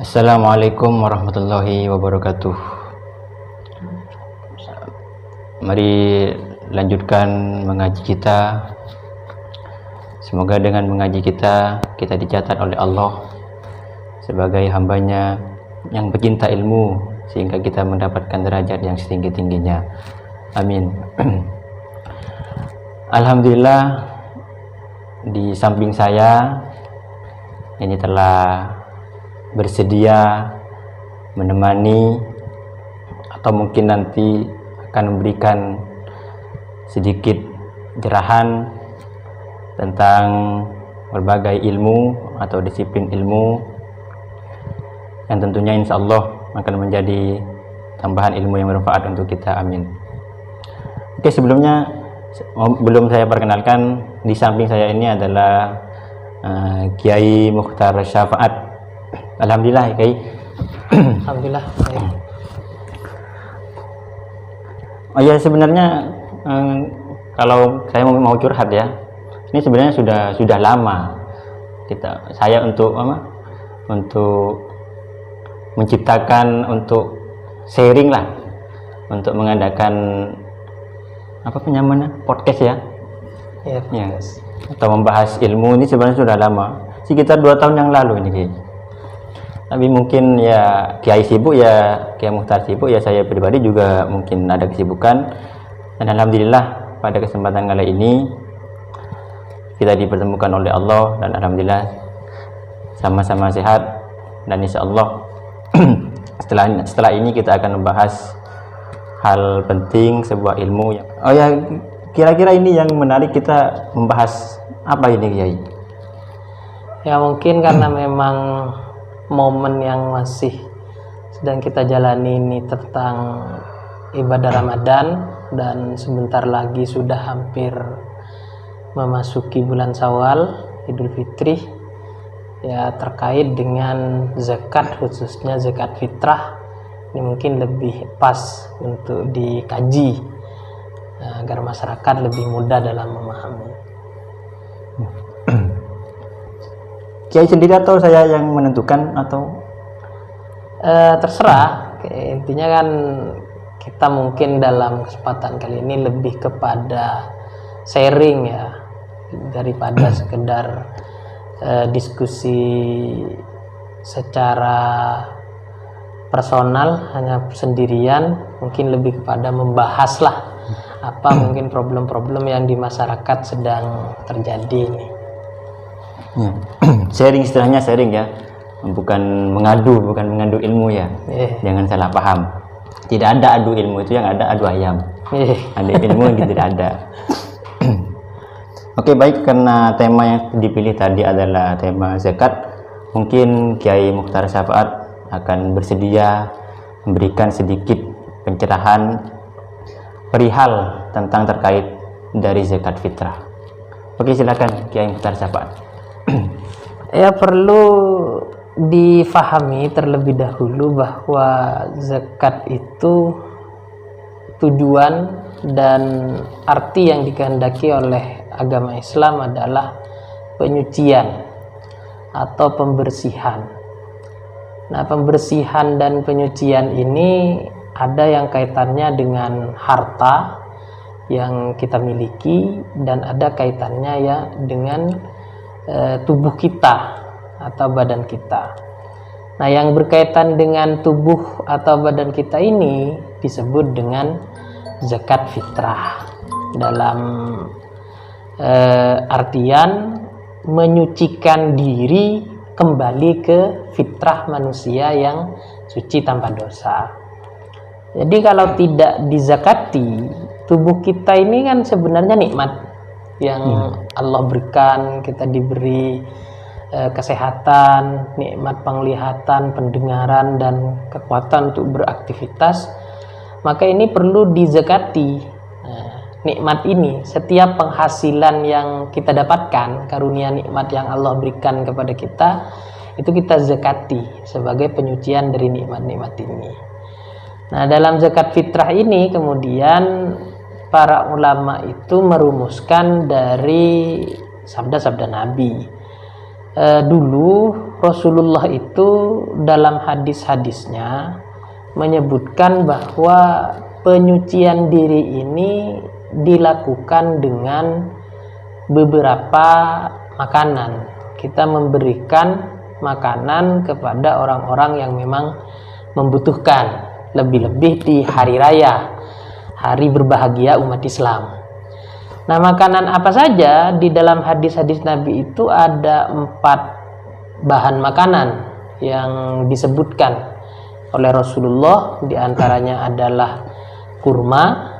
Assalamualaikum warahmatullahi wabarakatuh. Mari lanjutkan mengaji kita. Semoga dengan mengaji kita dicatat oleh Allah sebagai hambanya yang pecinta ilmu, sehingga kita mendapatkan derajat yang setinggi-tingginya. Amin. Alhamdulillah, di samping saya ini telah bersedia menemani atau mungkin nanti akan memberikan sedikit cerahan tentang berbagai ilmu atau disiplin ilmu yang tentunya insya Allah akan menjadi tambahan ilmu yang bermanfaat untuk kita. Amin. Oke, sebelumnya belum saya perkenalkan, di samping saya ini adalah Kiai Mukhtar Syafaat. Alhamdulillah, Kiai. Alhamdulillah. Oh ya, sebenarnya kalau saya mau curhat ya, ini sebenarnya sudah lama saya untuk menciptakan, untuk sharing lah, untuk mengadakan podcast ya. Ya, atau membahas ilmu ini sebenarnya sudah lama, sekitar 2 tahun yang lalu ini, Kiai. Tapi mungkin ya Kiai sibuk, ya Kiai Mukhtar sibuk, ya saya pribadi juga mungkin ada kesibukan. Dan alhamdulillah pada kesempatan kali ini kita dipertemukan oleh Allah, dan alhamdulillah sama-sama sehat, dan insya Allah setelah ini kita akan membahas hal penting, sebuah ilmu yang kira-kira ini yang menarik kita membahas apa ini, Kiai? Ya mungkin karena memang momen yang masih sedang kita jalani ini tentang ibadah Ramadan, dan sebentar lagi sudah hampir memasuki bulan Syawal, Idul Fitri, ya terkait dengan zakat, khususnya zakat fitrah, ini mungkin lebih pas untuk dikaji agar masyarakat lebih mudah dalam memahami. Kiai sendiri atau saya yang menentukan atau terserah. Intinya kan kita mungkin dalam kesempatan kali ini lebih kepada sharing ya, daripada sekedar diskusi secara personal hanya sendirian. Mungkin lebih kepada membahas lah apa mungkin problem-problem yang di masyarakat sedang terjadi ini. Sharing, istilahnya sharing ya, bukan mengadu ilmu ya. Jangan salah paham, tidak ada adu ilmu, itu yang ada adu ayam. Ada ilmu yang tidak ada. Oke, baik, karena tema yang dipilih tadi adalah tema zakat, mungkin Kiai Mukhtar Syafaat akan bersedia memberikan sedikit pencerahan perihal tentang terkait dari zakat fitrah. Oke, silakan Kiai Mukhtar Syafaat. Ya, perlu difahami terlebih dahulu bahwa zakat itu tujuan dan arti yang dikehendaki oleh agama Islam adalah penyucian atau pembersihan. Nah, pembersihan dan penyucian ini ada yang kaitannya dengan harta yang kita miliki, dan ada kaitannya ya dengan tubuh kita atau badan kita. Nah, yang berkaitan dengan tubuh atau badan kita ini disebut dengan zakat fitrah, dalam artian menyucikan diri kembali ke fitrah manusia yang suci tanpa dosa. Jadi kalau tidak dizakati, tubuh kita ini kan sebenarnya nikmat yang Allah berikan. Kita diberi kesehatan, nikmat penglihatan, pendengaran, dan kekuatan untuk beraktivitas. Maka ini perlu dizakati. Nikmat ini, setiap penghasilan yang kita dapatkan, karunia nikmat yang Allah berikan kepada kita, itu kita zakati sebagai penyucian dari nikmat-nikmat ini. Nah, dalam zakat fitrah ini kemudian para ulama itu merumuskan dari sabda-sabda Nabi. Dulu Rasulullah itu dalam hadis-hadisnya menyebutkan bahwa penyucian diri ini dilakukan dengan beberapa makanan. Kita memberikan makanan kepada orang-orang yang memang membutuhkan, lebih-lebih di hari raya, hari berbahagia umat Islam. Nah, makanan apa saja? Di dalam hadis-hadis Nabi itu ada 4 bahan makanan yang disebutkan oleh Rasulullah. Di antaranya adalah kurma,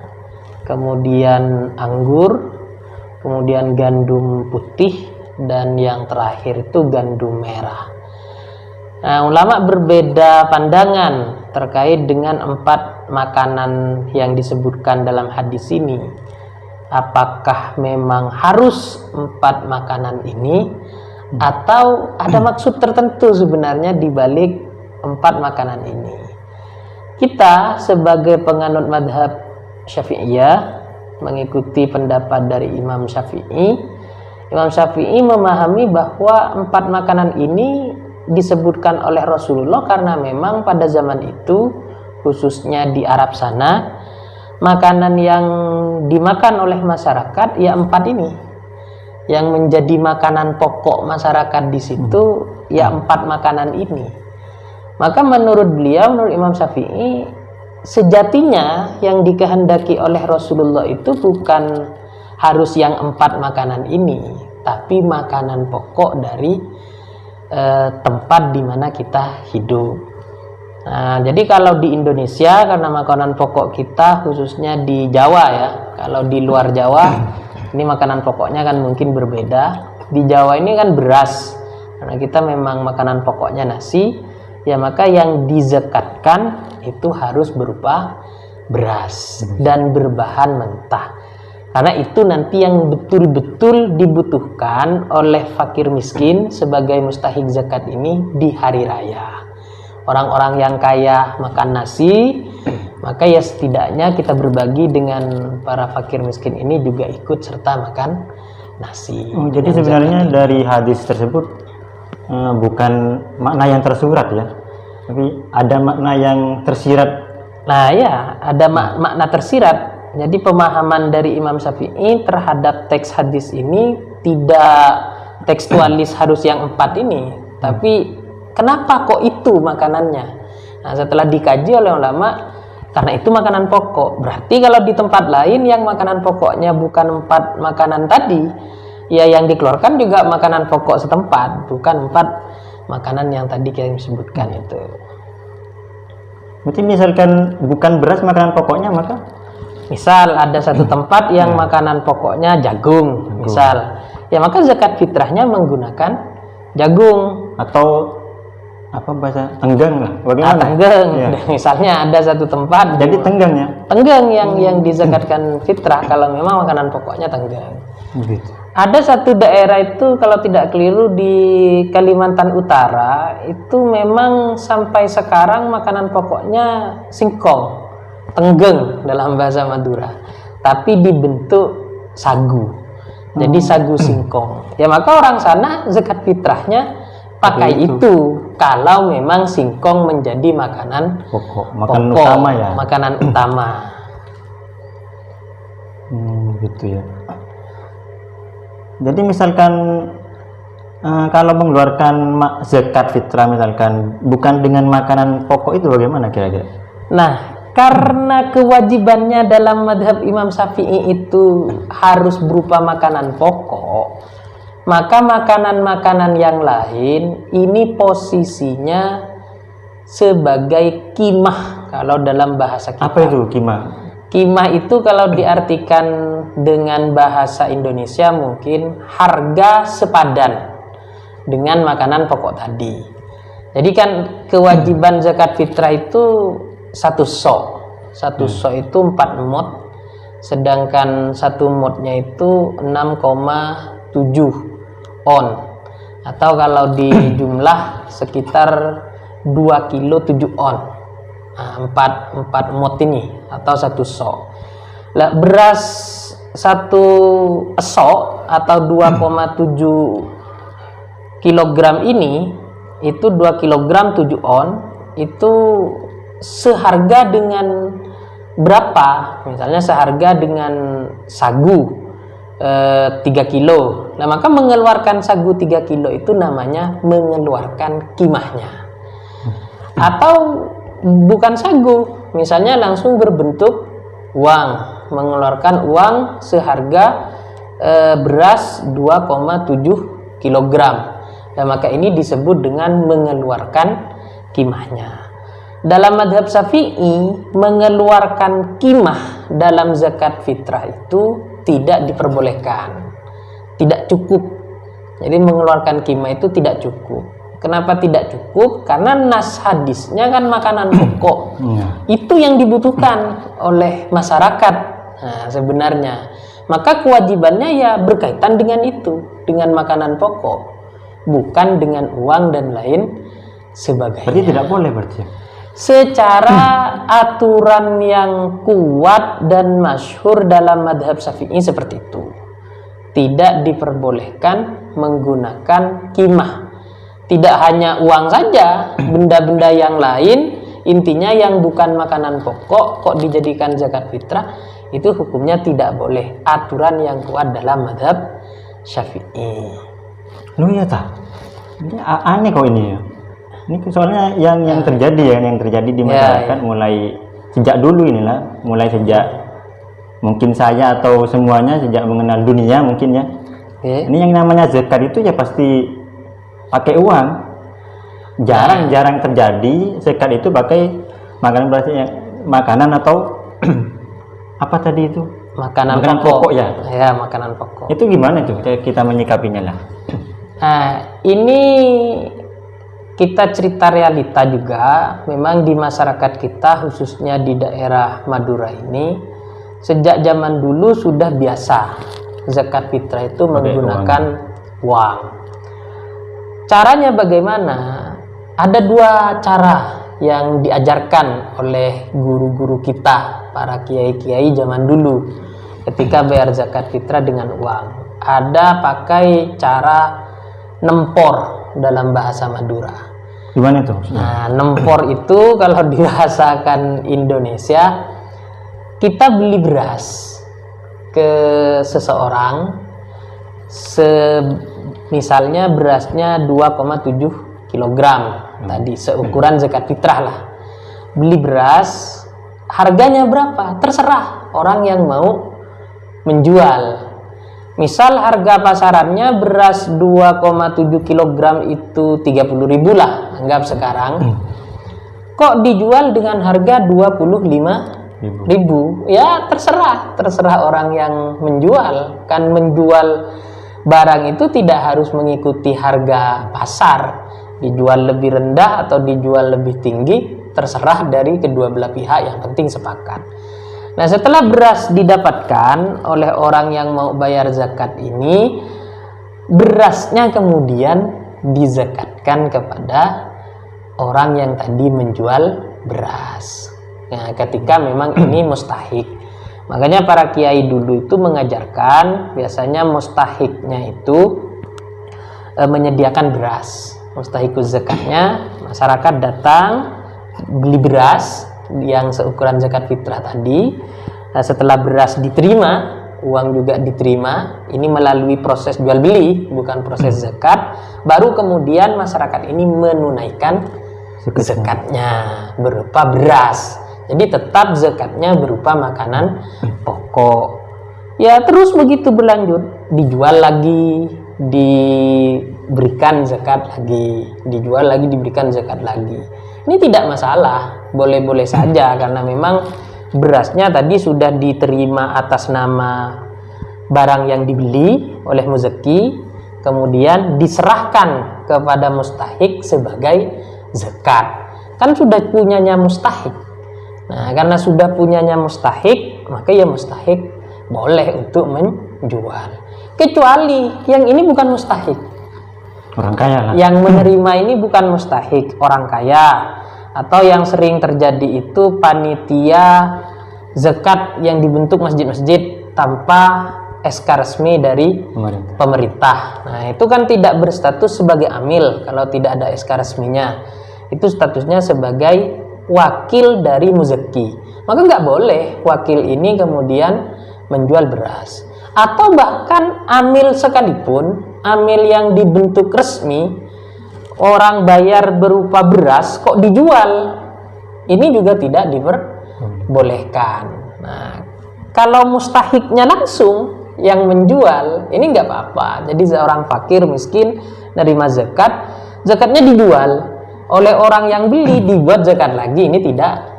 kemudian anggur, kemudian gandum putih, dan yang terakhir itu gandum merah. Nah, ulama berbeda pandangan terkait dengan 4 makanan yang disebutkan dalam hadis ini. Apakah memang harus 4 makanan ini, atau ada maksud tertentu sebenarnya di balik 4 makanan ini? Kita sebagai penganut madhab Syafi'iyah mengikuti pendapat dari Imam Syafi'i. Imam Syafi'i memahami bahwa 4 makanan ini disebutkan oleh Rasulullah karena memang pada zaman itu, khususnya di Arab sana, makanan yang dimakan oleh masyarakat ya 4 ini. Yang menjadi makanan pokok masyarakat di situ ya 4 makanan ini. Maka menurut beliau, menurut Imam Syafi'i, sejatinya yang dikehendaki oleh Rasulullah itu bukan harus yang 4 makanan ini, tapi makanan pokok dari tempat di mana kita hidup. Nah, jadi kalau di Indonesia, karena makanan pokok kita khususnya di Jawa ya, kalau di luar Jawa ini makanan pokoknya kan mungkin berbeda. Di Jawa ini kan beras, karena kita memang makanan pokoknya nasi, ya maka yang dizakatkan itu harus berupa beras dan berbahan mentah. Karena itu nanti yang betul-betul dibutuhkan oleh fakir miskin sebagai mustahik zakat ini di hari raya. Orang-orang yang kaya makan nasi, maka ya setidaknya kita berbagi dengan para fakir miskin ini juga ikut serta makan nasi. Jadi sebenarnya dari hadis tersebut bukan makna yang tersurat ya, tapi ada makna yang tersirat. Nah ya, ada makna tersirat. Jadi pemahaman dari Imam Syafi'i terhadap teks hadis ini tidak tekstualis harus yang 4 ini, tapi kenapa kok itu makanannya? Nah, setelah dikaji oleh ulama, karena itu makanan pokok. Berarti kalau di tempat lain yang makanan pokoknya bukan 4 makanan tadi, ya yang dikeluarkan juga makanan pokok setempat, bukan 4 makanan yang tadi kita sebutkan itu. Berarti misalkan bukan beras makanan pokoknya, maka misal ada satu tempat yang makanan pokoknya jagung, misal, ya maka zakat fitrahnya menggunakan jagung atau apa bahasa tenggang lah, bagaimana? Tenggang. Ya. Misalnya ada satu tempat jadi tenggangnya. Tenggang yang dizakatkan fitrah kalau memang makanan pokoknya tenggang. Gitu. Ada satu daerah itu kalau tidak keliru di Kalimantan Utara itu memang sampai sekarang makanan pokoknya singkong, tenggeng dalam bahasa Madura, tapi dibentuk sagu. Jadi sagu singkong. Ya maka orang sana zakat fitrahnya pakai itu kalau memang singkong menjadi makanan pokok, makanan utama ya. Makanan utama. Gitu ya. Jadi misalkan kalau mengeluarkan zakat fitrah misalkan bukan dengan makanan pokok itu bagaimana kira-kira? Nah, karena kewajibannya dalam madhab Imam Syafi'i itu harus berupa makanan pokok, maka makanan-makanan yang lain ini posisinya sebagai kimah kalau dalam bahasa kita. Apa itu kimah? Kimah itu kalau diartikan dengan bahasa Indonesia mungkin harga sepadan dengan makanan pokok tadi. Jadi kan kewajiban zakat fitrah itu satu sok itu 4 mot, sedangkan satu motnya itu 6,7 on, atau kalau di jumlah sekitar 2 kilo 7 on. Nah, 4 mot ini atau satu sok. Lah beras satu esok atau 2,7 kilogram ini itu 2 kilogram 7 on itu seharga dengan berapa? Misalnya seharga dengan sagu 3 kilo. Nah, maka mengeluarkan sagu 3 kilo itu namanya mengeluarkan kimahnya. Atau bukan sagu, misalnya langsung berbentuk uang, mengeluarkan uang seharga beras 2,7 kilogram. Dan maka ini disebut dengan mengeluarkan kimahnya. Dalam madhab Syafi'i, mengeluarkan kimah dalam zakat fitrah itu tidak diperbolehkan, tidak cukup. Jadi mengeluarkan kimah itu tidak cukup. Kenapa tidak cukup? Karena nas hadisnya kan makanan pokok. Itu yang dibutuhkan oleh masyarakat. Nah, sebenarnya, maka kewajibannya ya berkaitan dengan itu, dengan makanan pokok, bukan dengan uang dan lain sebagainya. Berarti tidak boleh berarti. Secara aturan yang kuat dan masyhur dalam madhab Syafi'i seperti itu, tidak diperbolehkan menggunakan kimah. Tidak hanya uang saja, benda-benda yang lain, intinya yang bukan makanan pokok kok dijadikan zakat fitrah, itu hukumnya tidak boleh. Aturan yang kuat dalam madhab Syafi'i. Lu ya tak? Ini aneh kok ini ya. Ini soalnya yang terjadi yang terjadi di masyarakat mulai sejak dulu inilah, mulai sejak mungkin saya atau semuanya sejak mengenal dunia mungkin ya. Ini yang namanya zakat itu ya pasti pakai uang. Jarang terjadi zakat itu pakai makanan atau apa tadi itu? Makanan pokok ya. Ya, makanan pokok. Itu gimana tuh kita menyikapinya lah? Nah, ini kita cerita realita juga. Memang di masyarakat kita, khususnya di daerah Madura ini, sejak zaman dulu sudah biasa zakat fitrah itu menggunakan uang. Caranya bagaimana? Ada 2 cara yang diajarkan oleh guru-guru kita, para kiai-kiai zaman dulu, ketika bayar zakat fitrah dengan uang. Ada pakai cara nempor dalam bahasa Madura. Gimana tuh? Nah, nempor itu kalau dibahasakan Indonesia, kita beli beras ke seseorang, misalnya berasnya 2,7 kilogram tadi, seukuran zakat fitrah lah. Beli beras, harganya berapa? Terserah orang yang mau menjual. Misal harga pasarannya beras 2,7 kilogram itu 30.000 lah, anggap sekarang. Kok dijual dengan harga 25.000? Ya terserah orang yang menjual. Kan menjual barang itu tidak harus mengikuti harga pasar. Dijual lebih rendah atau dijual lebih tinggi, terserah dari kedua belah pihak, yang penting sepakat. Nah, setelah beras didapatkan oleh orang yang mau bayar zakat ini, berasnya kemudian dizakatkan kepada orang yang tadi menjual beras. Nah, ketika memang ini mustahik. Makanya para kiai dulu itu mengajarkan, biasanya mustahiknya itu menyediakan beras. Mustahikuz zakatnya, masyarakat datang beli beras yang seukuran zakat fitrah tadi. Nah, setelah beras diterima, uang juga diterima, ini melalui proses jual beli, bukan proses zakat, baru kemudian masyarakat ini menunaikan zakatnya berupa beras. Jadi tetap zakatnya berupa makanan pokok. Ya terus begitu berlanjut, dijual lagi, diberikan zakat lagi, dijual lagi, diberikan zakat lagi. Ini tidak masalah, boleh-boleh saja, karena memang berasnya tadi sudah diterima atas nama barang yang dibeli oleh muzaki, kemudian diserahkan kepada mustahik sebagai zakat. Kan sudah punyanya mustahik. Nah, karena sudah punyanya mustahik, maka ya mustahik boleh untuk menjual. Kecuali yang ini bukan mustahik. Orang kaya lah. Yang menerima ini bukan mustahik, orang kaya. Atau yang sering terjadi itu panitia zakat yang dibentuk masjid-masjid tanpa SK resmi dari pemerintah. Nah, itu kan tidak berstatus sebagai amil kalau tidak ada SK resminya. Itu statusnya sebagai wakil dari muzaki. Maka nggak boleh wakil ini kemudian menjual beras. Atau bahkan amil sekalipun, amil yang dibentuk resmi, orang bayar berupa beras kok dijual, ini juga tidak diperbolehkan. Nah, kalau mustahiknya langsung yang menjual, ini nggak apa-apa. Jadi seorang fakir miskin nerima zakat, zakatnya dijual oleh orang yang beli, dibuat zakat lagi, ini tidak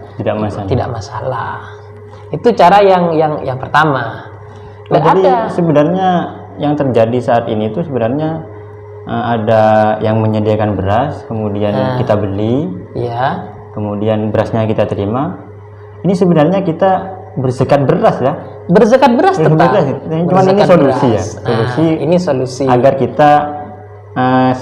masalah. Itu cara yang pertama. Jadi sebenarnya yang terjadi saat ini itu sebenarnya ada yang menyediakan beras, kemudian kita beli, ya, kemudian berasnya kita terima. Ini sebenarnya kita berzakat beras ya. Berzakat beras tetap. Cuman ini solusi ya. Ini solusi agar kita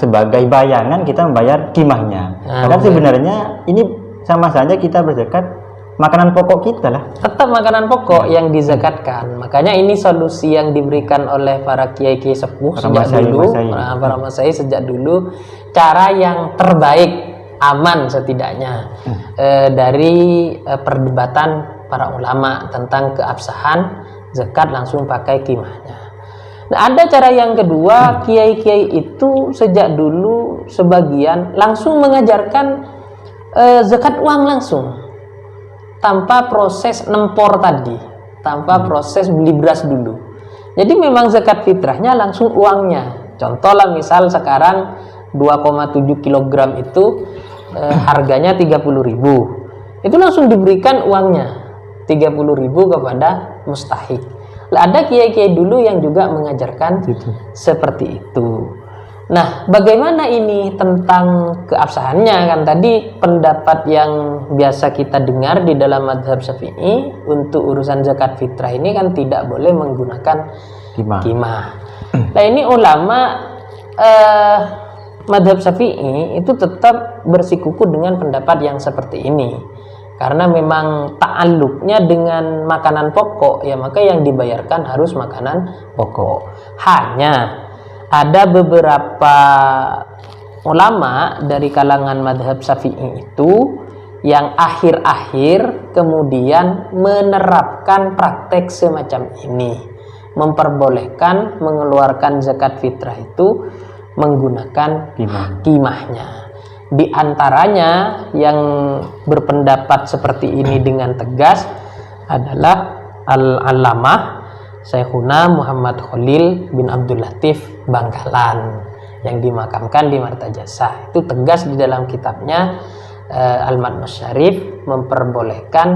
sebagai bayangan kita membayar kimahnya. Karena sebenarnya ini sama saja kita berzakat makanan pokok kita lah. Tetap makanan pokok yang dizakatkan. Makanya ini solusi yang diberikan oleh para kiai-kiai sepuh para masai sejak dulu. Cara yang terbaik, aman setidaknya dari perdebatan para ulama tentang keabsahan zakat langsung pakai kimahnya. Nah, ada cara yang kedua, kiai-kiai itu sejak dulu sebagian langsung mengajarkan zakat uang langsung, tanpa proses nempor tadi, tanpa proses beli beras dulu. Jadi memang zakat fitrahnya langsung uangnya. Contoh lah, misal sekarang 2,7 kg itu harganya 30.000. Itu langsung diberikan uangnya 30.000 kepada mustahik. Ada kiai-kiai dulu yang juga mengajarkan seperti itu. Nah, bagaimana ini tentang keabsahannya? Kan tadi pendapat yang biasa kita dengar di dalam mazhab Syafi'i untuk urusan zakat fitrah ini kan tidak boleh menggunakan kimah. Nah, ini ulama mazhab Syafi'i itu tetap bersikukuh dengan pendapat yang seperti ini. Karena memang ta'alluqnya dengan makanan pokok, ya maka yang dibayarkan harus makanan pokok. Hanya ada beberapa ulama dari kalangan madhab Syafi'i itu yang akhir-akhir kemudian menerapkan praktek semacam ini, memperbolehkan mengeluarkan zakat fitrah itu menggunakan kimahnya. Di antaranya yang berpendapat seperti ini dengan tegas adalah Al-Allamah Syekhuna Muhammad Khalil bin Abdul Latif Bangkalan yang dimakamkan di Martajasa. Itu tegas di dalam kitabnya Al-Matmus Syarif memperbolehkan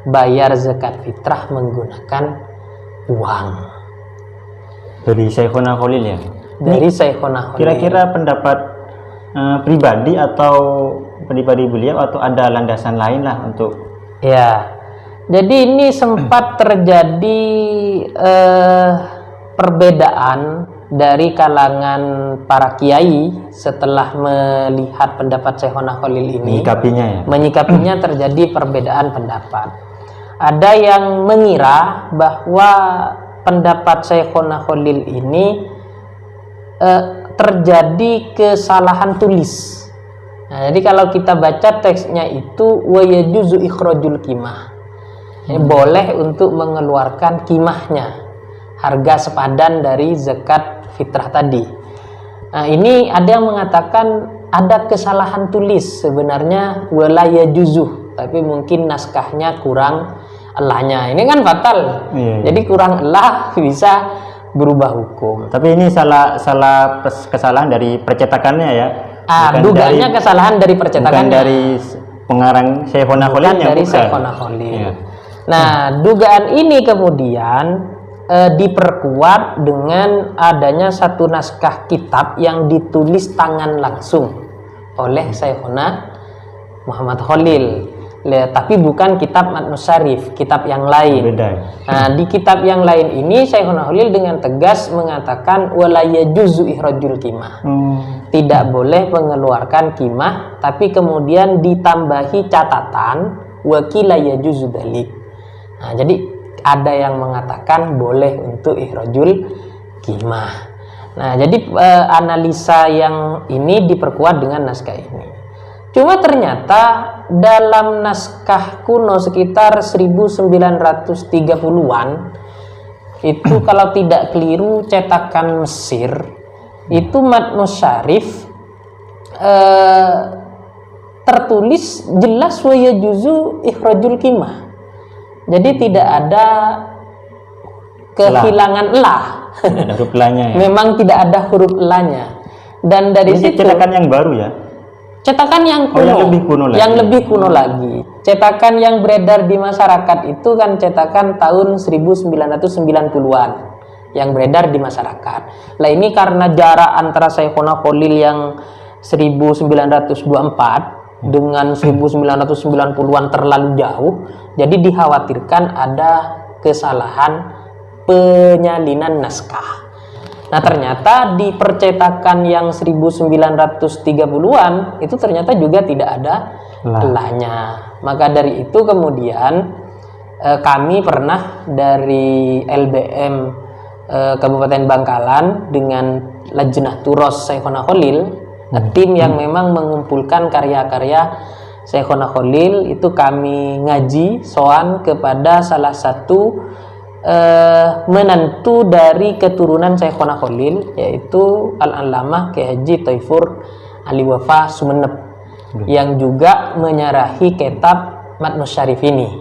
bayar zakat fitrah menggunakan uang. Dari Syekhuna Khalil ya? Dari Syekhuna Khalil. Kira-kira pendapat pribadi atau pribadi beliau atau ada landasan lain lah untuk jadi ini sempat terjadi perbedaan dari kalangan para kiai setelah melihat pendapat Syekhuna Khalil ini, menyikapinya terjadi perbedaan pendapat. Ada yang mengira bahwa pendapat Syekhuna Khalil ini terjadi kesalahan tulis. Nah, jadi kalau kita baca teksnya itu wa yajuzu ikhrajul kimah. Boleh untuk mengeluarkan kimahnya, harga sepadan dari zakat fitrah tadi. Nah, ini ada yang mengatakan ada kesalahan tulis, sebenarnya wala yajuzu, tapi mungkin naskahnya kurang elahnya. Ini kan fatal. Jadi kurang elah bisa berubah hukum. Tapi ini salah kesalahan dari percetakannya ya. Dugaannya kesalahan dari percetakannya. Bukan dari pengarang Syekhuna Khalil. Dari Syekhuna Khalil. Nah, dugaan ini kemudian diperkuat dengan adanya satu naskah kitab yang ditulis tangan langsung oleh Syekhuna Muhammad Khalil. Tapi bukan kitab Matmus Syarif, kitab yang lain. Nah, di kitab yang lain ini Syekhuna Khalil dengan tegas mengatakan wala yajuzu ikhrajul kimah. Tidak boleh mengeluarkan kimah, tapi kemudian ditambahi catatan wa qila yajuzu dzalik. Nah, jadi ada yang mengatakan boleh untuk ikhrajul qimah. Nah, jadi analisa yang ini diperkuat dengan naskah ini. Cuma ternyata dalam naskah kuno sekitar 1930-an itu kalau tidak keliru cetakan Mesir itu matnus syarif tertulis jelas wa yajuzu ikhrajul qimah. Jadi tidak ada kehilangan lah. Ada huruf lanya ya. Memang tidak ada huruf lanya. Dan dari Ini situ cetakan yang baru ya. cetakan yang kuno, yang lebih kuno lagi. Yang lebih kuno lagi. Cetakan yang beredar di masyarakat itu kan cetakan tahun 1990-an yang beredar di masyarakat. Lah ini karena jarak antara Syekhona Khalil yang 1924 dengan 1990-an terlalu jauh, jadi dikhawatirkan ada kesalahan penyalinan naskah. Nah, ternyata di percetakan yang 1930-an itu ternyata juga tidak ada lanya. Maka dari itu kemudian kami pernah dari LBM Kabupaten Bangkalan dengan Lajnah Turos Syekhona Khalil, tim yang memang mengumpulkan karya-karya Syekhona Khalil, itu kami ngaji soan kepada salah satu menantu dari keturunan Syekhona Khalil, yaitu Al-Allamah Kiai Haji Thaifur Ali Wafa Sumeneb, yang juga menyarahi kitab Matnus Syarif ini.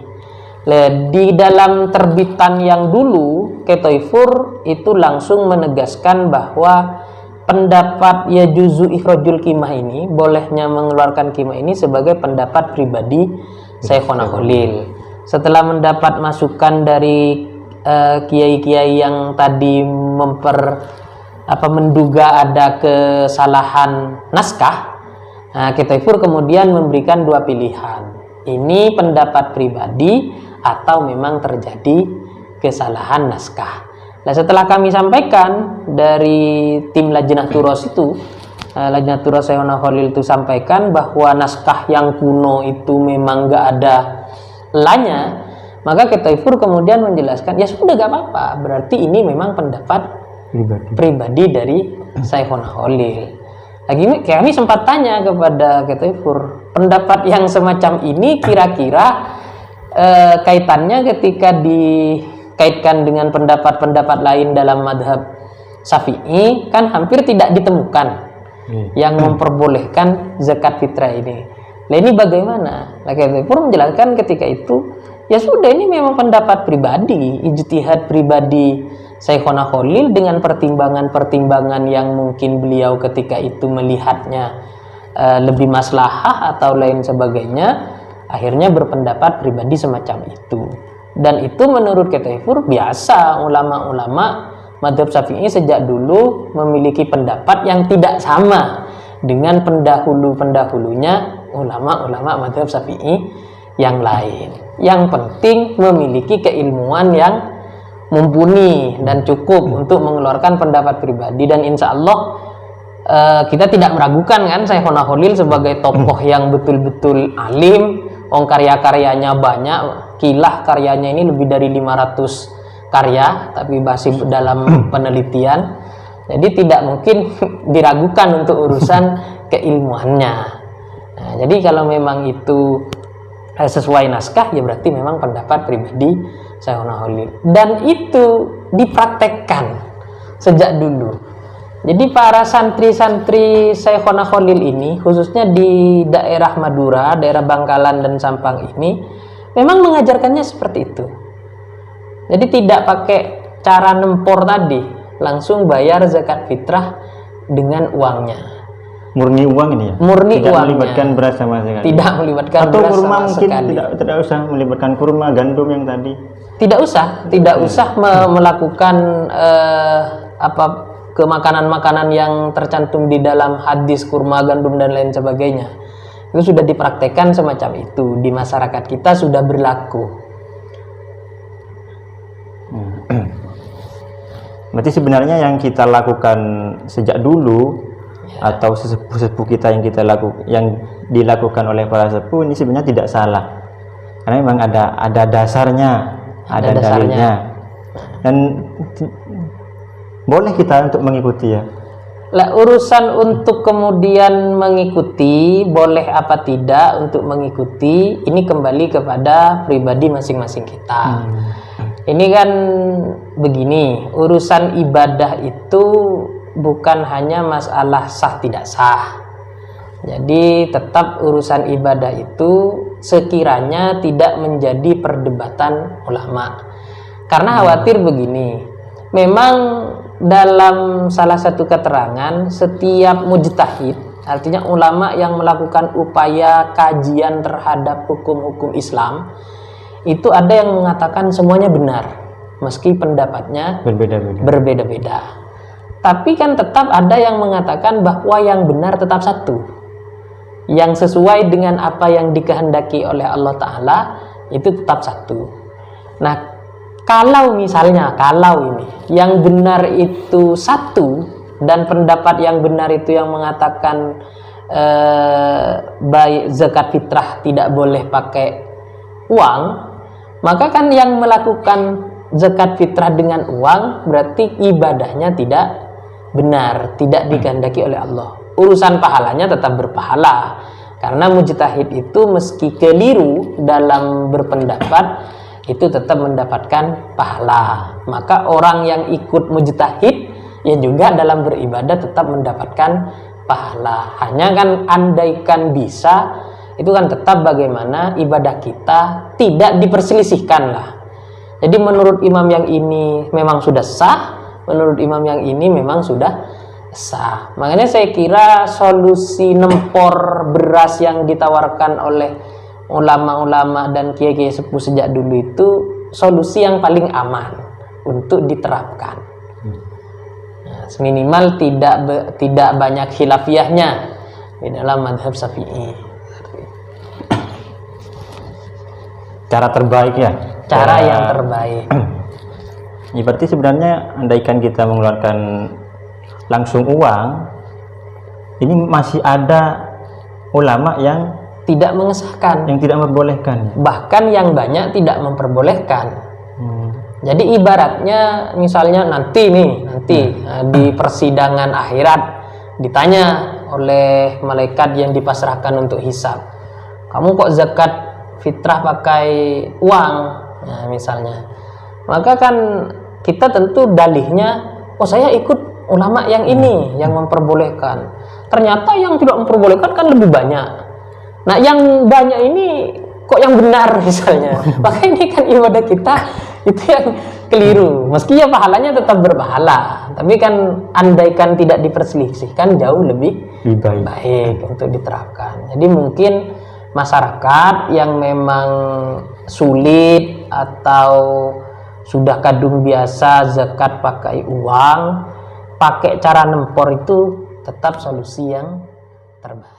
Di dalam terbitan yang dulu, Kiai Thaifur itu langsung menegaskan bahwa pendapat yajuzu ikhrajul qimah ini, bolehnya mengeluarkan qimah ini, sebagai pendapat pribadi Syekhona Khalil. Setelah mendapat masukan dari kiai-kiai yang tadi menduga ada kesalahan naskah, Kiai Thaifur kemudian memberikan dua pilihan. Ini pendapat pribadi atau memang terjadi kesalahan naskah. Nah, setelah kami sampaikan dari tim Lajnah Turos itu, Lajnah Turos Syekhona Khalil itu sampaikan bahwa naskah yang kuno itu memang nggak ada lanya, maka Kiai Thaifur kemudian menjelaskan, ya sudah gak apa-apa, berarti ini memang pendapat pribadi dari Syekhona Khalil. Lagi kami sempat tanya kepada Kiai Thaifur, pendapat yang semacam ini kira-kira kaitannya ketika dikaitkan dengan pendapat-pendapat lain dalam madhab Syafi'i kan hampir tidak ditemukan yang memperbolehkan zakat fitrah ini. Nah, ini bagaimana? Kiai Thaifur menjelaskan ketika itu, ya sudah, ini memang pendapat pribadi, ijtihad pribadi Syekhona Khalil dengan pertimbangan-pertimbangan yang mungkin beliau ketika itu melihatnya lebih maslahah atau lain sebagainya, akhirnya berpendapat pribadi semacam itu. Dan itu menurut Kiai Thaifur biasa, ulama-ulama madhab Syafi'i sejak dulu memiliki pendapat yang tidak sama dengan pendahulu-pendahulunya ulama-ulama madhab Syafi'i yang lain. Yang penting memiliki keilmuan yang mumpuni dan cukup untuk mengeluarkan pendapat pribadi. Dan insya Allah kita tidak meragukan kan Syekhona Khalil sebagai tokoh yang betul-betul alim. Karya-karyanya banyak, kilah karyanya ini lebih dari 500 karya, tapi masih dalam penelitian. Jadi tidak mungkin diragukan untuk urusan keilmuannya. Nah, jadi kalau memang itu sesuai naskah, ya berarti memang pendapat pribadi Syekhona Khalil. Dan itu dipraktekkan sejak dulu. Jadi para santri-santri Syekhona Khalil ini, khususnya di daerah Madura, daerah Bangkalan dan Sampang ini, memang mengajarkannya seperti itu. Jadi tidak pakai cara nempor tadi, langsung bayar zakat fitrah dengan uangnya. Murni uang ini ya? Murni tidak uangnya. Melibatkan beras sama sekali. Tidak melibatkan atau beras kurma sama mungkin sekali. Tidak usah melibatkan kurma, gandum yang tadi. Tidak usah melakukan kemakanan-makanan yang tercantum di dalam hadis kurma, gandum dan lain sebagainya. Itu sudah dipraktekkan semacam itu di masyarakat kita, sudah berlaku. Berarti sebenarnya yang kita lakukan sejak dulu atau sesepuh-sepuh kita yang dilakukan oleh para sepuh ini sebenarnya tidak salah, karena memang ada dasarnya ada dalilnya. Dan boleh kita untuk mengikuti ya. Lah, urusan untuk kemudian mengikuti, boleh apa tidak untuk mengikuti, ini kembali kepada pribadi masing-masing kita. Ini kan begini, urusan ibadah itu bukan hanya masalah sah tidak sah. Jadi tetap urusan ibadah itu sekiranya tidak menjadi perdebatan ulama. Karena khawatir begini, memang dalam salah satu keterangan, setiap mujtahid, artinya ulama yang melakukan upaya kajian terhadap hukum-hukum Islam, itu ada yang mengatakan semuanya benar, meski pendapatnya berbeda-beda. Tapi kan tetap ada yang mengatakan bahwa yang benar tetap satu, yang sesuai dengan apa yang dikehendaki oleh Allah Ta'ala itu tetap satu. Nah, kalau misalnya, kalau ini yang benar itu satu, dan pendapat yang benar itu yang mengatakan baik zakat fitrah tidak boleh pakai uang, maka kan yang melakukan zakat fitrah dengan uang berarti ibadahnya tidak benar, tidak dikehendaki oleh Allah. Urusan pahalanya tetap berpahala, karena mujtahid itu meski keliru dalam berpendapat itu tetap mendapatkan pahala. Maka orang yang ikut mujtahid ya juga dalam beribadah tetap mendapatkan pahala. Hanya kan andaikan bisa, itu kan tetap bagaimana ibadah kita tidak diperselisihkan lah. Jadi menurut imam yang ini memang sudah sah, menurut imam yang ini memang sudah sah. Makanya saya kira solusi nempor beras yang ditawarkan oleh ulama-ulama dan kiai-kiai sepuh sejak dulu itu solusi yang paling aman untuk diterapkan. Nah, minimal tidak banyak khilafiyahnya di dalam mazhab Syafi'i. Cara terbaik ya. Cara yang terbaik. Ya, berarti sebenarnya andaikan kita mengeluarkan langsung uang, ini masih ada ulama yang tidak mengesahkan, yang tidak memperbolehkan, bahkan yang banyak tidak memperbolehkan. Jadi ibaratnya misalnya nanti di persidangan akhirat ditanya oleh malaikat yang dipasrahkan untuk hisab, kamu kok zakat fitrah pakai uang, nah, misalnya, maka kan kita tentu dalihnya, oh saya ikut ulama yang ini yang memperbolehkan. Ternyata yang tidak memperbolehkan kan lebih banyak. Nah, yang banyak ini kok yang benar misalnya. Maka ini kan ibadah kita itu yang keliru. Meski ya pahalanya tetap berpahala, tapi kan andaikan tidak diperselisihkan jauh lebih baik untuk diterapkan. Jadi mungkin masyarakat yang memang sulit atau sudah kadung biasa zakat pakai uang, pakai cara nempor itu tetap solusi yang terbaik.